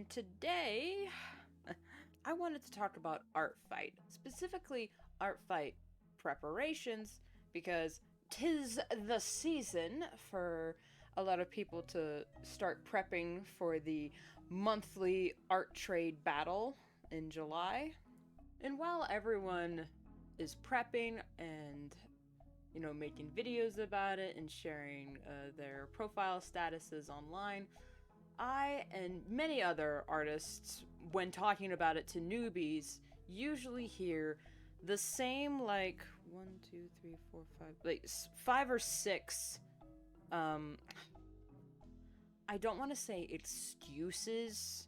And today, I wanted to talk about art fight, specifically art fight preparations, because 'tis the season for a lot of people to start prepping for the monthly art trade battle in July. And while everyone is prepping and making videos about it and sharing their profile statuses online, I and many other artists, when talking about it to newbies, usually hear the same, like, 5 or 6, I don't want to say excuses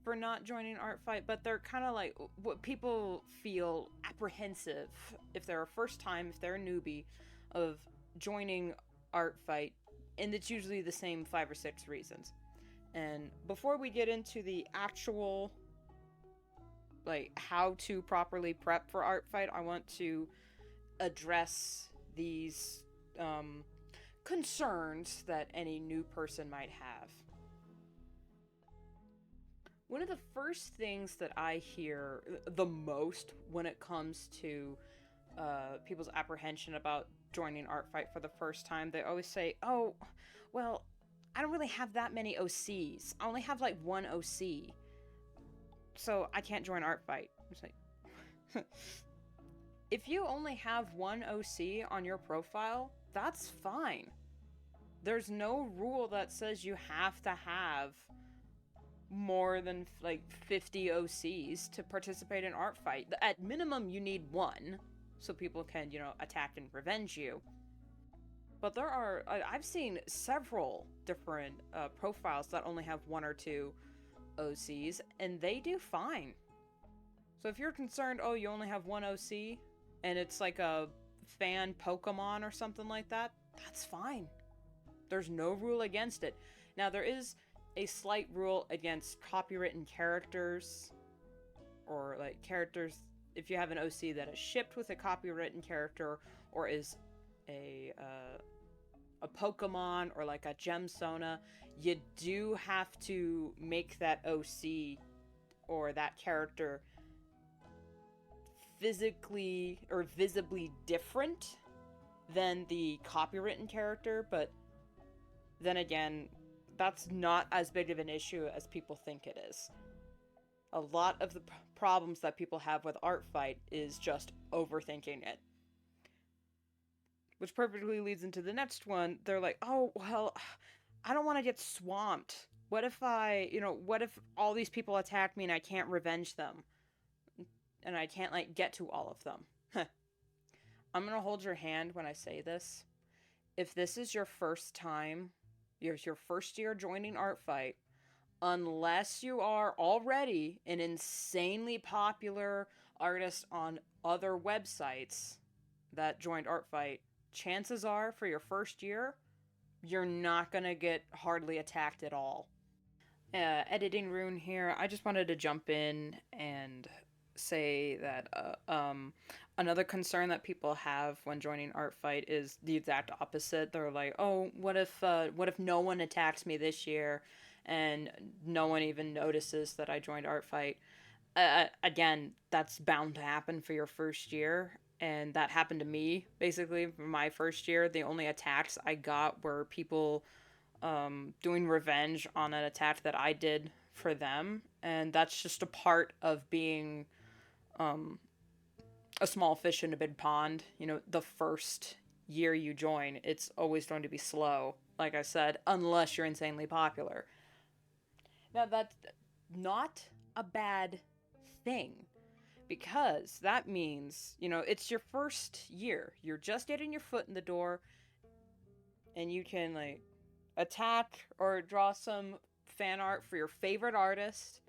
for not joining art fight, but they're kind of like what people feel apprehensive if they're a first time, if they're a newbie, of joining art fight, and it's usually the same 5 or 6 reasons. And before we get into the actual, like, how to properly prep for art fight, I want to address these concerns that any new person might have. One of the first things that I hear the most when it comes to people's apprehension about joining art fight for the first time, they always say, oh, well, I don't really have that many OCs. I only have like 1 OC, so I can't join art fight. It's like, if you only have 1 OC on your profile, that's fine. There's no rule that says you have to have more than like 50 OCs to participate in art fight. At minimum, you need 1 so people can, attack and revenge you. But I've seen several different profiles that only have 1 or 2 OCs, and they do fine. So if you're concerned, oh, you only have 1 OC, and it's like a fan Pokemon or something like that, that's fine. There's no rule against it. Now, there is a slight rule against copywritten characters, or like characters, if you have an OC that is shipped with a copywritten character, or is a Pokemon, or like a Gemsona, you do have to make that OC or that character physically or visibly different than the copywritten character. But then again, that's not as big of an issue as people think it is. A lot of the problems that people have with art fight is just overthinking it. Which perfectly leads into the next one. They're like, oh, well, I don't want to get swamped. What if what if all these people attack me and I can't revenge them? And I can't, like, get to all of them. I'm going to hold your hand when I say this. If this is your first time, your first year joining art fight, unless you are already an insanely popular artist on other websites that joined art fight, chances are for your first year, you're not going to get hardly attacked at all. Editing Rune here, I just wanted to jump in and say that another concern that people have when joining art fight is the exact opposite. They're like, oh, what if no one attacks me this year and no one even notices that I joined art fight? Again, that's bound to happen for your first year, and that happened to me. Basically, for my first year, the only attacks I got were people doing revenge on an attack that I did for them, and that's just a part of being a small fish in a big pond. The first year you join, it's always going to be slow, like I said, unless you're insanely popular. Now, that's not a bad thing, because that means, it's your first year. You're just getting your foot in the door, and you can, like, attack or draw some fan art for your favorite artist,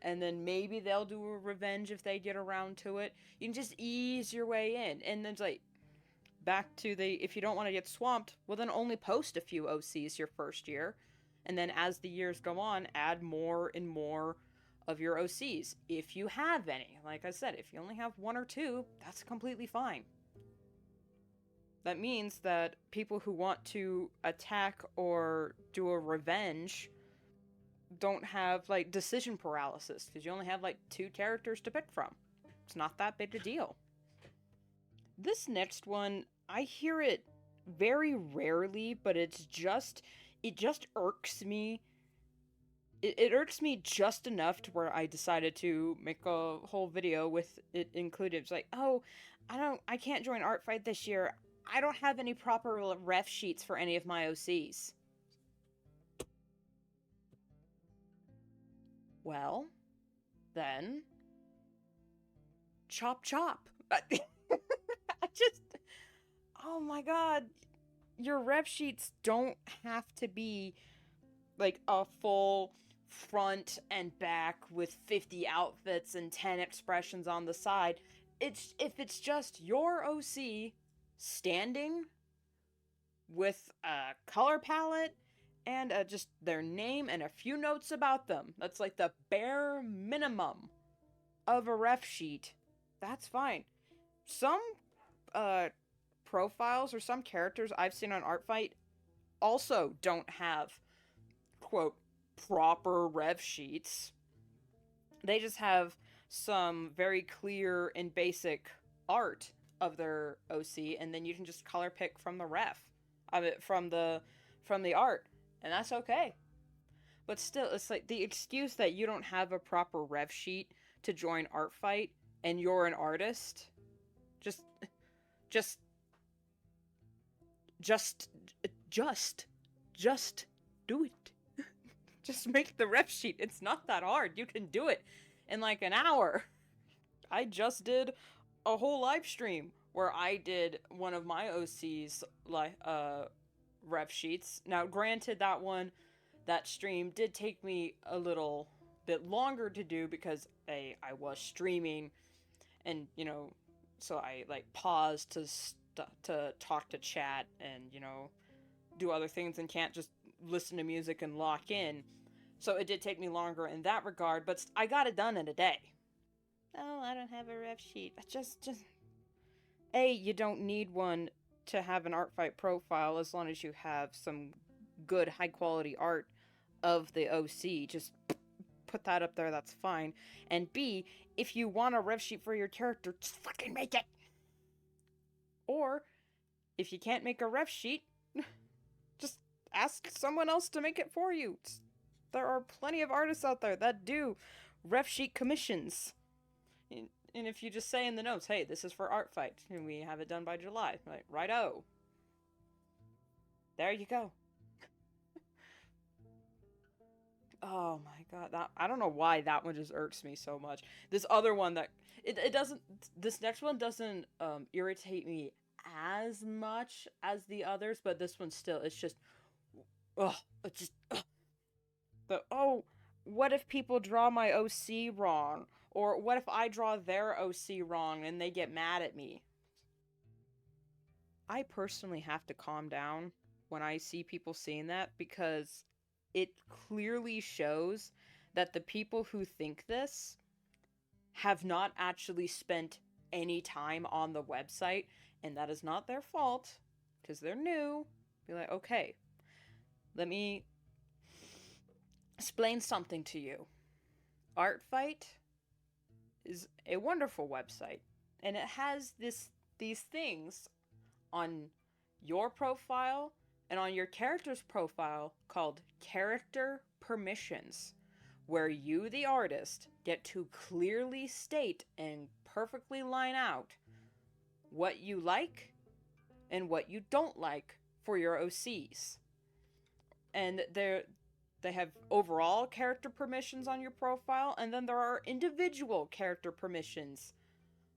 and then maybe they'll do a revenge if they get around to it. You can just ease your way in, and then it's like, back to if you don't want to get swamped, well, then only post a few OCs your first year, and then as the years go on, add more and more of your OCs, if you have any. Like I said, if you only have 1 or 2, that's completely fine. That means that people who want to attack or do a revenge, don't have like decision paralysis because you only have like 2 characters to pick from. It's not that big a deal. This next one, I hear it very rarely, but it just irks me. It irks me just enough to where I decided to make a whole video with it included. It's like, oh, I can't join Art Fight this year. I don't have any proper ref sheets for any of my OCs. Well, then, chop chop. I just, oh my god, your ref sheets don't have to be like a full front and back with 50 outfits and 10 expressions on the side. If it's just your OC standing with a color palette and just their name and a few notes about them. That's like the bare minimum of a ref sheet. That's fine. Some profiles or some characters I've seen on Artfight also don't have, quote, proper rev sheets. They just have some very clear and basic art of their OC, and then you can just color pick from the ref. I mean, from the art, and that's okay. But still, it's like the excuse that you don't have a proper rev sheet to join Artfight and you're an artist. Just do it. Just make the ref sheet. It's not that hard. You can do it in like an hour. I just did a whole live stream where I did one of my OC's ref sheets. Now, granted, that stream did take me a little bit longer to do because I was streaming, and so I like paused to talk to chat and do other things and can't just listen to music and lock in. So it did take me longer in that regard, but I got it done in a day. Oh, I don't have a ref sheet. Just you don't need one to have an Artfight profile as long as you have some good high quality art of the OC. Just put that up there, that's fine. And B, if you want a ref sheet for your character, just fucking make it. Or if you can't make a ref sheet, just ask someone else to make it for you. There are plenty of artists out there that do ref sheet commissions. And if you just say in the notes, hey, this is for Artfight, and we have it done by July, like, righto. There you go. Oh my god, I don't know why that one just irks me so much. This other one that, it doesn't, this next one doesn't irritate me as much as the others, but this one still, it's just, what if people draw my OC wrong? Or what if I draw their OC wrong and they get mad at me? I personally have to calm down when I see people seeing that, because it clearly shows that the people who think this have not actually spent any time on the website, and that is not their fault, because they're new. Be like, okay, let me explain something to you. Artfight is a wonderful website, and it has these things on your profile and on your character's profile called character permissions, where you, the artist, get to clearly state and perfectly line out what you like and what you don't like for your OCs. And they have overall character permissions on your profile, and then there are individual character permissions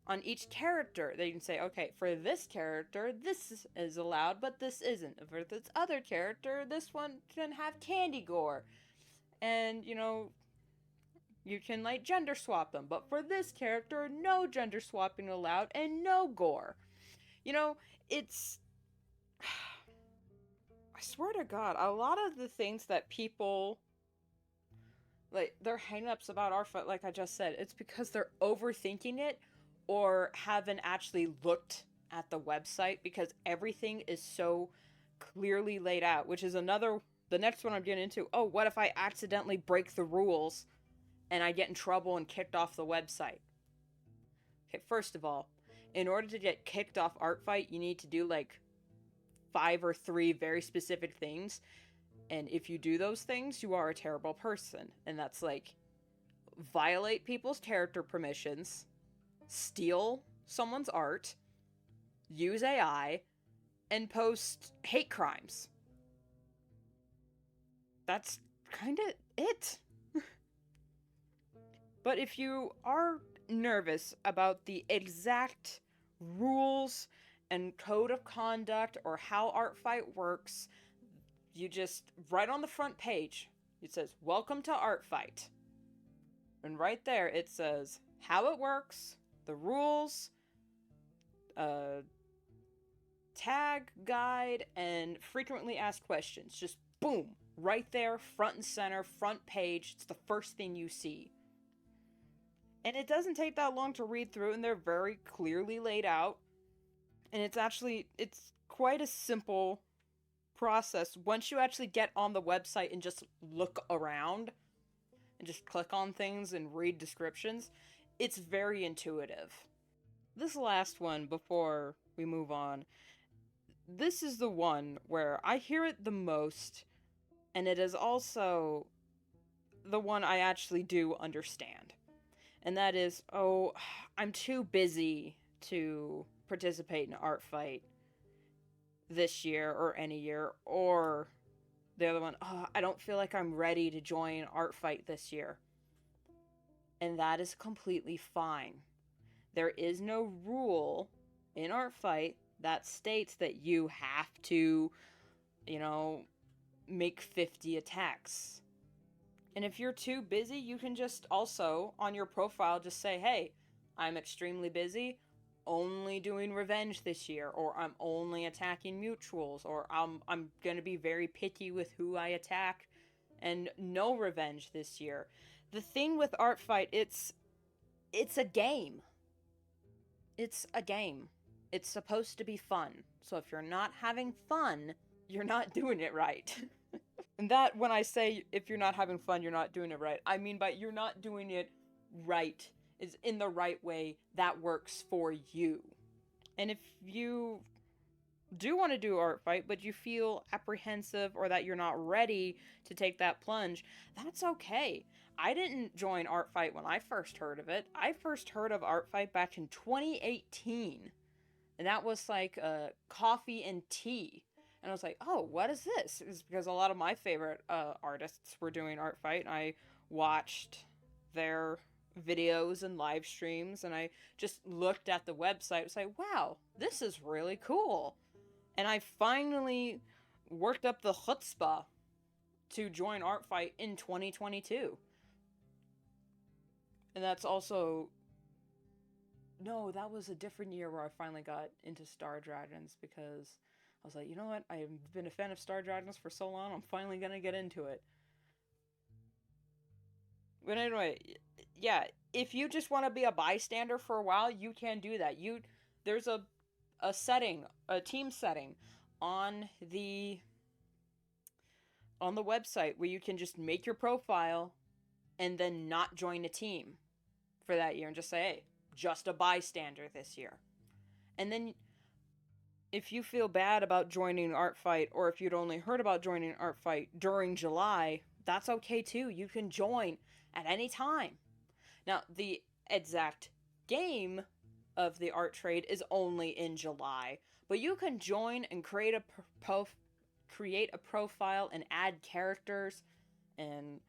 on each character. They can say, okay, for this character, this is allowed, but this isn't. For this other character, this one can have candy gore. And, you can, like, gender swap them. But for this character, no gender swapping allowed and no gore. It's... I swear to God, a lot of the things that people, like, their hang-ups about Artfight, like I just said, it's because they're overthinking it or haven't actually looked at the website, because everything is so clearly laid out, which is another The next one I'm getting into, oh, what if I accidentally break the rules and I get in trouble and kicked off the website? Okay, first of all, in order to get kicked off ArtFight, you need to do like 5 or 3 very specific things. And if you do those things, you are a terrible person. And that's like violate people's character permissions, steal someone's art, use AI, and post hate crimes. That's kind of it. But if you are nervous about the exact rules and code of conduct or how ArtFight works, you just, right on the front page, it says, welcome to ArtFight. And right there, it says how it works, the rules, tag, guide, and frequently asked questions. Just boom, right there, front and center, front page. It's the first thing you see. And it doesn't take that long to read through, and they're very clearly laid out. And it's quite a simple process. Once you actually get on the website and just look around and just click on things and read descriptions, it's very intuitive. This last one, before we move on, this is the one where I hear it the most, and it is also the one I actually do understand. And that is, oh, I'm too busy to participate in ArtFight this year or any year. Or the other one, oh, I don't feel like I'm ready to join ArtFight this year. And that is completely fine. There is no rule in ArtFight that states that you have to, make 50 attacks. And if you're too busy, you can just also, on your profile, just say, hey, I'm extremely busy, only doing revenge this year, or I'm only attacking mutuals, or I'm going to be very picky with who I attack, and no revenge this year. The thing with ArtFight, it's a game. It's a game. It's supposed to be fun. So if you're not having fun, you're not doing it right. And that, when I say if you're not having fun, you're not doing it right, I mean by you're not doing it right, is in the right way that works for you. And if you do want to do ArtFight, but you feel apprehensive or that you're not ready to take that plunge, that's okay. I didn't join ArtFight when I first heard of it. I first heard of ArtFight back in 2018. And that was like coffee and tea. And I was like, oh, what is this? It's because a lot of my favorite artists were doing ArtFight, and I watched their videos and live streams, and I just looked at the website and was like, wow, this is really cool. And I finally worked up the chutzpah to join ArtFight in 2022. And that's also... No, that was a different year where I finally got into Star Dragons, because I was like, you know what? I've been a fan of Star Dragons for so long, I'm finally gonna get into it. But anyway, yeah, if you just want to be a bystander for a while, you can do that. There's a setting, a team setting on the website where you can just make your profile and then not join a team for that year and just say, hey, just a bystander this year. And then if you feel bad about joining ArtFight, or if you'd only heard about joining ArtFight during July, that's okay too. You can join at any time. Now, the exact game of the art trade is only in July, but you can join and create a profile and add characters and,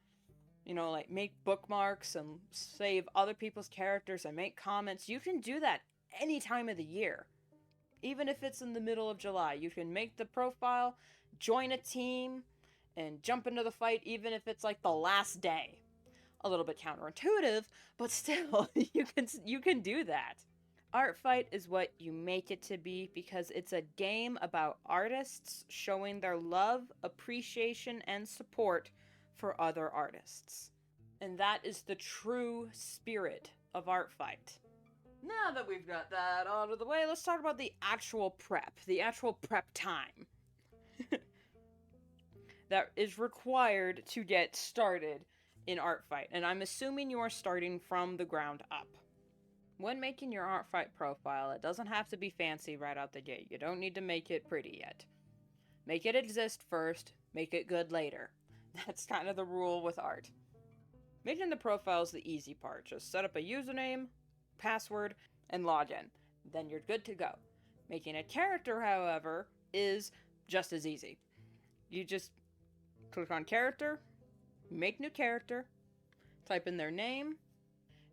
like make bookmarks and save other people's characters and make comments. You can do that any time of the year. Even if it's in the middle of July, you can make the profile, join a team, and jump into the fight, even if it's like the last day. A little bit counterintuitive, but still, you can do that. ArtFight is what you make it to be, because it's a game about artists showing their love, appreciation, and support for other artists. And that is the true spirit of ArtFight. Now that we've got that out of the way, let's talk about the actual prep time. that is required to get started in Artfight. And I'm assuming you are starting from the ground up. When making your Artfight profile, it doesn't have to be fancy right out the gate. You don't need to make it pretty yet. Make it exist first, make it good later. That's kind of the rule with art. Making the profile is the easy part. Just set up a username, password, and login. Then you're good to go. Making a character, however, is just as easy. You just click on character, make new character, type in their name,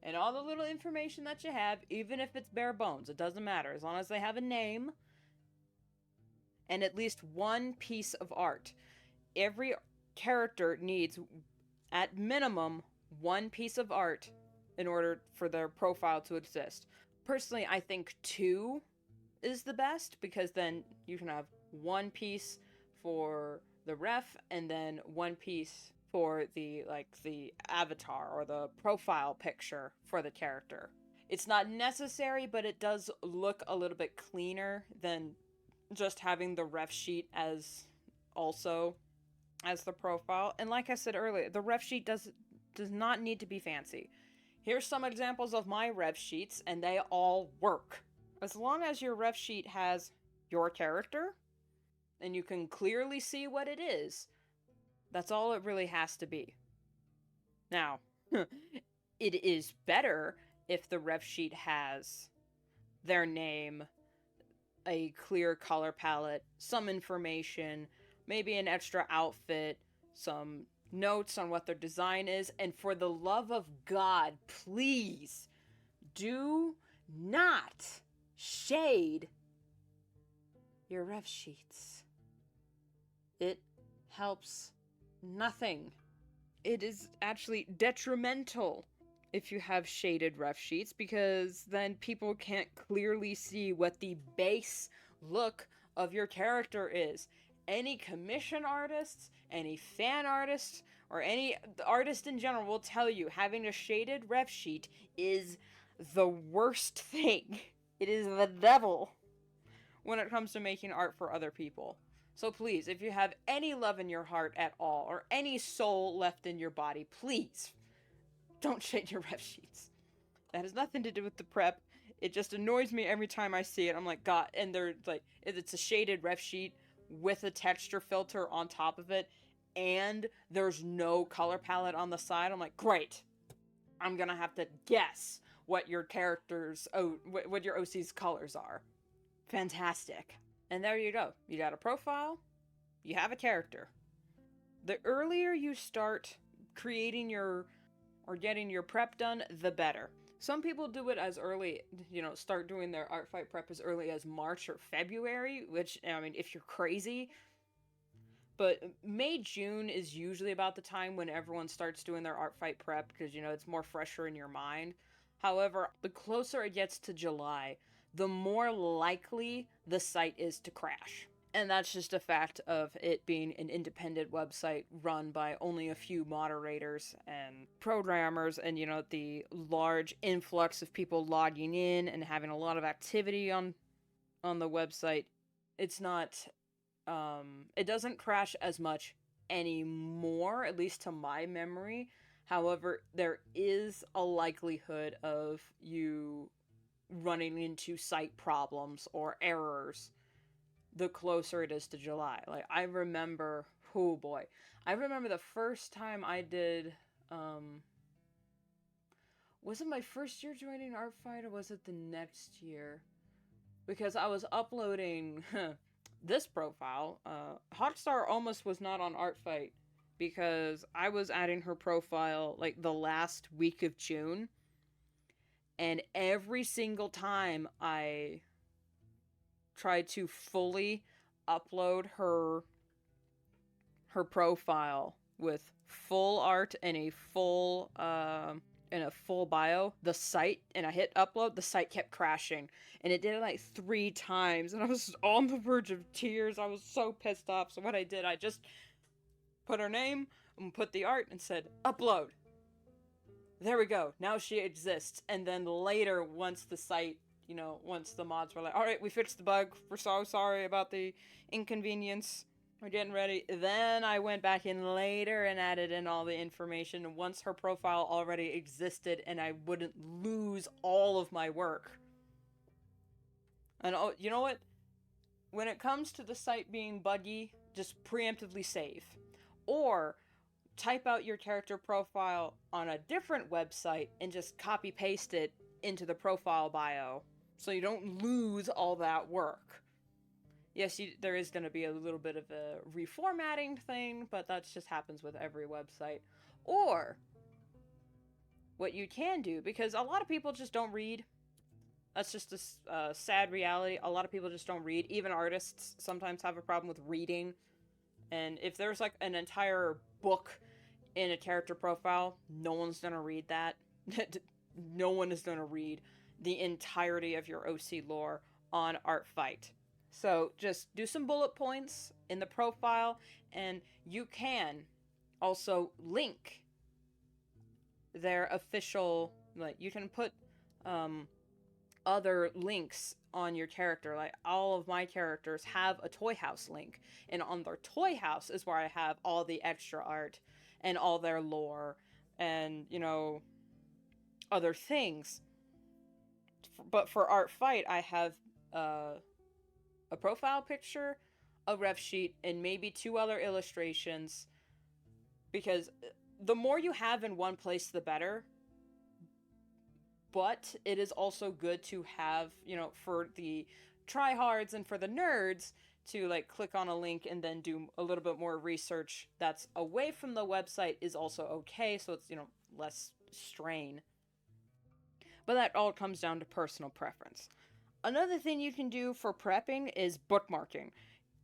and all the little information that you have, even if it's bare bones, it doesn't matter. As long as they have a name and at least one piece of art. Every character needs, at minimum, one piece of art in order for their profile to exist. Personally, I think 2 is the best, because then you can have one piece for the ref and then one piece for the avatar or the profile picture for the character. It's not necessary, but it does look a little bit cleaner than just having the ref sheet as also as the profile. And like I said earlier, the ref sheet does not need to be fancy. Here's some examples of my ref sheets, and they all work. As long as your ref sheet has your character and you can clearly see what it is, that's all it really has to be. Now, it is better if the ref sheet has their name, a clear color palette, some information, maybe an extra outfit, some notes on what their design is, and for the love of God, please do not shade your ref sheets. It helps nothing. It is actually detrimental if you have shaded ref sheets, because then people can't clearly see what the base look of your character is. Any commission artists, any fan artists, or any artist in general will tell you having a shaded ref sheet is the worst thing. It is the devil when it comes to making art for other people. So please, if you have any love in your heart at all, or any soul left in your body, please don't shade your ref sheets. That has nothing to do with the prep. It just annoys me every time I see it. I'm like, God, and they're like, it's a shaded ref sheet with a texture filter on top of it, and there's no color palette on the side. I'm like, great. I'm gonna have to guess what your what your OC's colors are. Fantastic. And there you go. You got a profile, you have a character. The earlier you start creating or getting your prep done, the better. Some people do it as early, start doing their Artfight prep as early as March or February, which, I mean, if you're crazy. But May, June is usually about the time when everyone starts doing their Artfight prep, because, it's more fresher in your mind. However, the closer it gets to July, the more likely the site is to crash. And that's just a fact of it being an independent website run by only a few moderators and programmers, and, the large influx of people logging in and having a lot of activity on the website. It's not, it doesn't crash as much anymore, at least to my memory. However, there is a likelihood of you running into site problems or errors the closer it is to July. Like, I remember the first time I did, was it my first year joining Artfight, or was it the next year? Because I was uploading this profile. Hotstar almost was not on Artfight because I was adding her profile like the last week of June. And every single time I tried to fully upload her profile with full art and a full bio, the site, and I hit upload, the site kept crashing. And it did it like 3 times, and I was on the verge of tears. I was so pissed off. So what I did, I just put her name and put the art and said, upload. There we go. Now she exists. And then later, once the site, once the mods were like, all right, we fixed the bug. We're so sorry about the inconvenience. We're getting ready. Then I went back in later and added in all the information once her profile already existed and I wouldn't lose all of my work. And oh, you know what? When it comes to the site being buggy, just preemptively save. Or type out your character profile on a different website and just copy paste it into the profile bio so you don't lose all that work. Yes, there is going to be a little bit of a reformatting thing, but that just happens with every website. Or what you can do, because a lot of people just don't read. That's just a sad reality. A lot of people just don't read. Even artists sometimes have a problem with reading. And if there's like an entire book in a character profile, no one's going to read that. No one is going to read the entirety of your OC lore on ArtFight. So just do some bullet points in the profile, and you can also link their official, like, you can put other links on your character. Like, all of my characters have a Toy House link, and on their Toy House is where I have all the extra art and all their lore and, you know, other things. But for ArtFight, I have a profile picture, a ref sheet, and maybe 2 other illustrations, because the more you have in one place, the better. But it is also good to have, you know, for the tryhards and for the nerds to, like, click on a link and then do a little bit more research that's away from the website is also okay, so it's, you know, less strain. But that all comes down to personal preference. Another thing you can do for prepping is bookmarking.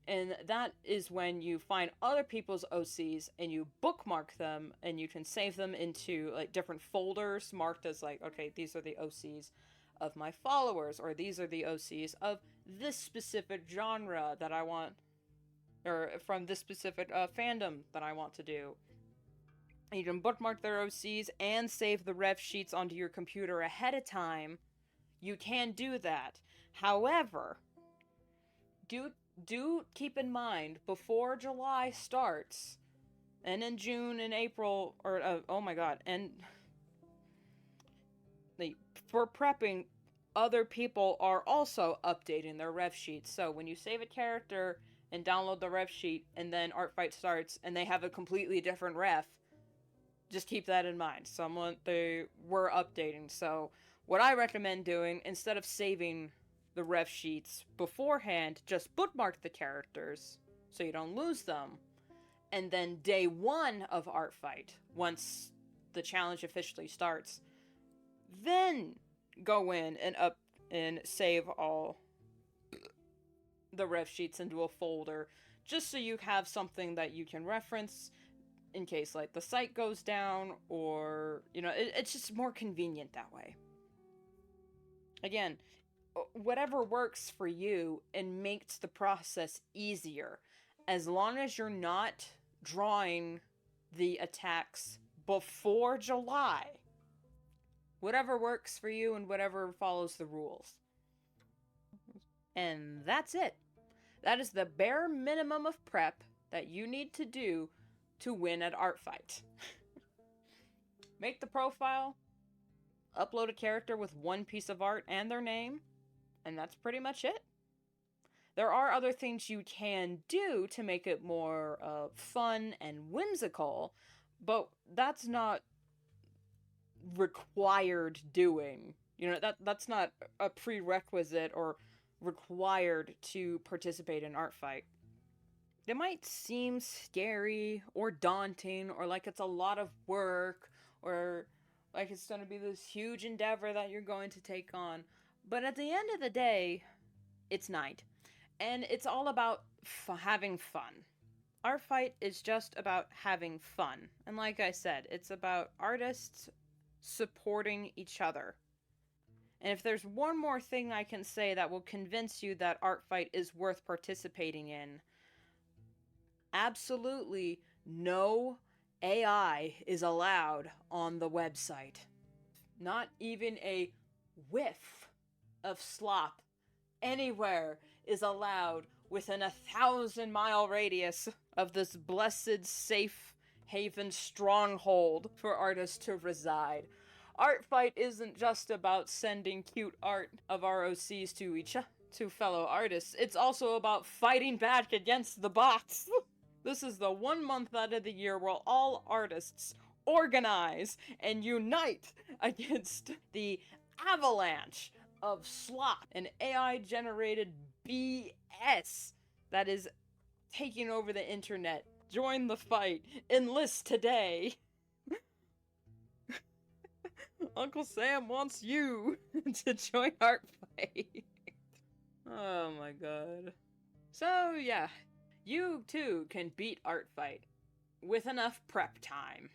And that is when you find other people's OCs and you bookmark them, and you can save them into like different folders marked as like, okay, these are the OCs of my followers, or these are the OCs of this specific genre that I want, or from this specific fandom that I want to do. And you can bookmark their OCs and save the ref sheets onto your computer ahead of time. You can do that. However, do keep in mind, before July starts, and in June and April, or oh my god, and for prepping, other people are also updating their ref sheets. So when you save a character and download the ref sheet, and then ArtFight starts and they have a completely different ref, just keep that in mind. They were updating. So what I recommend doing, instead of saving the ref sheets beforehand, just bookmark the characters so you don't lose them. And then day 1 of ArtFight, once the challenge officially starts, then go in and save all the ref sheets into a folder, just so you have something that you can reference in case, like, the site goes down, or, you know, it's just more convenient that way. Again, whatever works for you and makes the process easier, as long as you're not drawing the attacks before July. Whatever works for you and whatever follows the rules. And that's it. That is the bare minimum of prep that you need to do to win at ArtFight. Make the profile, upload a character with 1 piece of art and their name, and that's pretty much it. There are other things you can do to make it more fun and whimsical, but that's not required doing. You know, that's not a prerequisite or required to participate in ArtFight. They might seem scary or daunting, or like it's a lot of work, or like it's going to be this huge endeavor that you're going to take on. But at the end of the day, it's night. And it's all about having fun. ArtFight is just about having fun. And like I said, it's about artists supporting each other. And if there's one more thing I can say that will convince you that ArtFight is worth participating in, absolutely no AI is allowed on the website. Not even a whiff of slop anywhere is allowed within a 1,000-mile radius of this blessed safe haven stronghold for artists to reside. Art Fight isn't just about sending cute art of ROCs to fellow artists. It's also about fighting back against the bots. This is the 1 month out of the year where all artists organize and unite against the avalanche of slop and AI-generated BS that is taking over the internet. Join the fight. Enlist today. Uncle Sam wants you to join Art Fight. Oh my god. So yeah, you too can beat Art Fight with enough prep time.